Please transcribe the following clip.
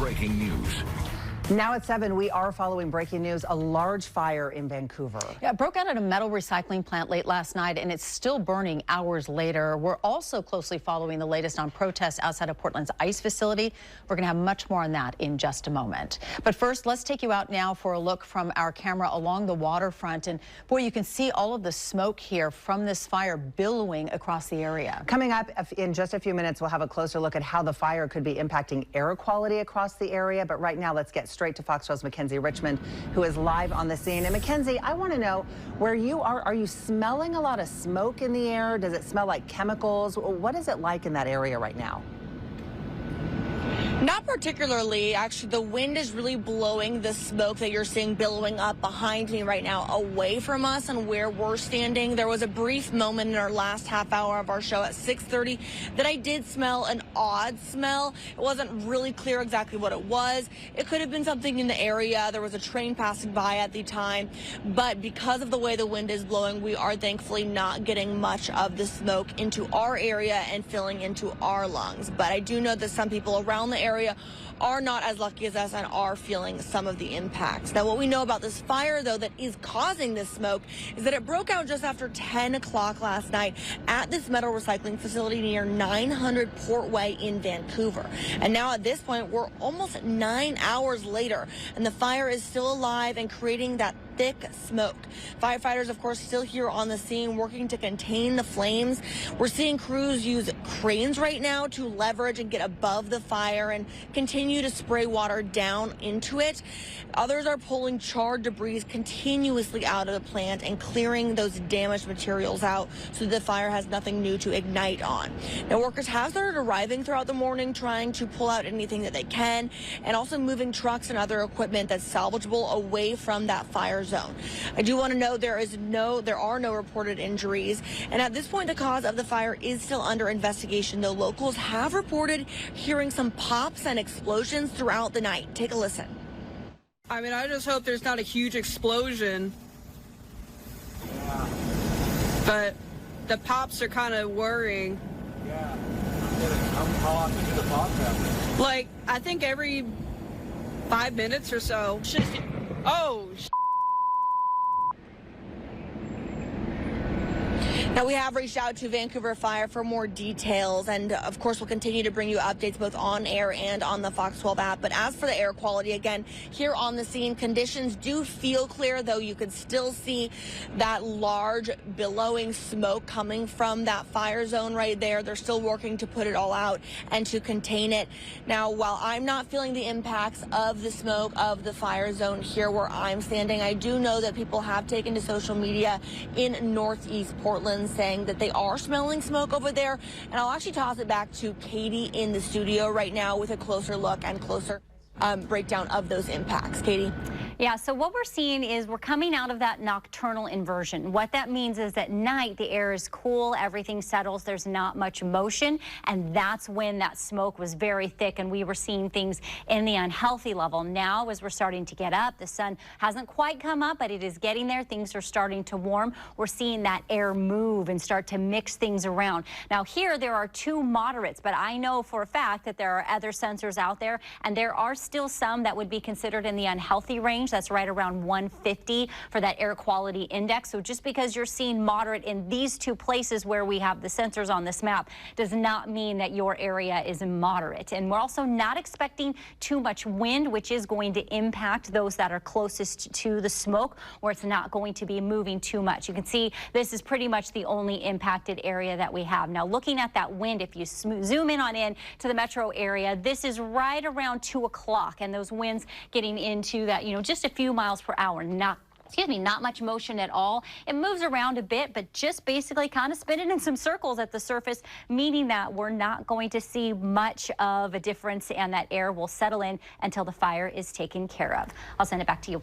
breaking news. Now at 7, we are following breaking news, a large fire in Vancouver. Yeah, it broke out at a metal recycling plant late last night, and it's still burning hours later. We're also closely following the latest on protests outside of Portland's ICE facility. We're going to have much more on that in just a moment. But first, let's take you out now for a look from our camera along the waterfront. And boy, you can see all of the smoke here from this fire billowing across the area. Coming up in just a few minutes, we'll have a closer look at how the fire could be impacting air quality across the area. But right now, let's get straight to Fox 12's Mackenzie Richmond, who is live on the scene. And Mackenzie, I want to know where you are you smelling a lot of smoke in the air? Does it smell like chemicals? What is it like in that area right now? Not particularly. Actually, the wind is really blowing the smoke that you're seeing billowing up behind me right now away from us and where we're standing. There was a brief moment in our last half hour of our show at 6:30 that I did smell an odd smell. It wasn't really clear exactly what it was. It could have been something in the area. There was a train passing by at the time. But because of the way the wind is blowing, we are thankfully not getting much of the smoke into our area and filling into our lungs. But I do know that some people around the area are not as lucky as us and are feeling some of the impacts. Now, what we know about this fire, though, that is causing this smoke is that it broke out just after 10 o'clock last night at this metal recycling facility near 900 Portway in Vancouver. And now at this point, we're almost 9 hours later, and the fire is still alive and creating that thick smoke. Firefighters, of course, still here on the scene working to contain the flames. We're seeing crews use cranes right now to leverage and get above the fire and continue to spray water down into it. Others are pulling charred debris continuously out of the plant and clearing those damaged materials out so the fire has nothing new to ignite on. Now, workers have started arriving throughout the morning, trying to pull out anything that they can, and also moving trucks and other equipment that's salvageable away from that fire zone. I do want to note there are no reported injuries, and at this point the cause of the fire is still under investigation, though locals have reported hearing some pops and explosions throughout the night. Take a listen. I mean, I just hope there's not a huge explosion. Yeah. But the pops are kind of worrying. Yeah. How often do the pops happen? Like, I think every 5 minutes or so. Oh, Now, we have reached out to Vancouver Fire for more details, and of course we'll continue to bring you updates both on air and on the Fox 12 app. But as for the air quality, again, here on the scene, conditions do feel clear, though you could still see that large billowing smoke coming from that fire zone right there. They're still working to put it all out and to contain it. Now, while I'm not feeling the impacts of the smoke of the fire zone here where I'm standing, I do know that people have taken to social media in Northeast Portland saying that they are smelling smoke over there. And I'll actually toss it back to Katie in the studio right now with a closer look and closer breakdown of those impacts. Katie? Yeah, so what we're seeing is we're coming out of that nocturnal inversion. What that means is at night the air is cool, everything settles, there's not much motion, and that's when that smoke was very thick and we were seeing things in the unhealthy level. Now, as we're starting to get up, the sun hasn't quite come up, but it is getting there. Things are starting to warm. We're seeing that air move and start to mix things around. Now here there are 2 moderates, but I know for a fact that there are other sensors out there, and there are still some that would be considered in the unhealthy range. That's right around 150 for that air quality index. So just because you're seeing moderate in these 2 places where we have the sensors on this map does not mean that your area is moderate. And we're also not expecting too much wind, which is going to impact those that are closest to the smoke, where it's not going to be moving too much. You can see this is pretty much the only impacted area that we have. Now, looking at that wind, if you zoom in to the metro area, this is right around 2 o'clock, and those winds getting into that, just a few miles per hour. Not much motion at all. It moves around a bit, but just basically kind of spinning in some circles at the surface, meaning that we're not going to see much of a difference, and that air will settle in until the fire is taken care of. I'll send it back to you.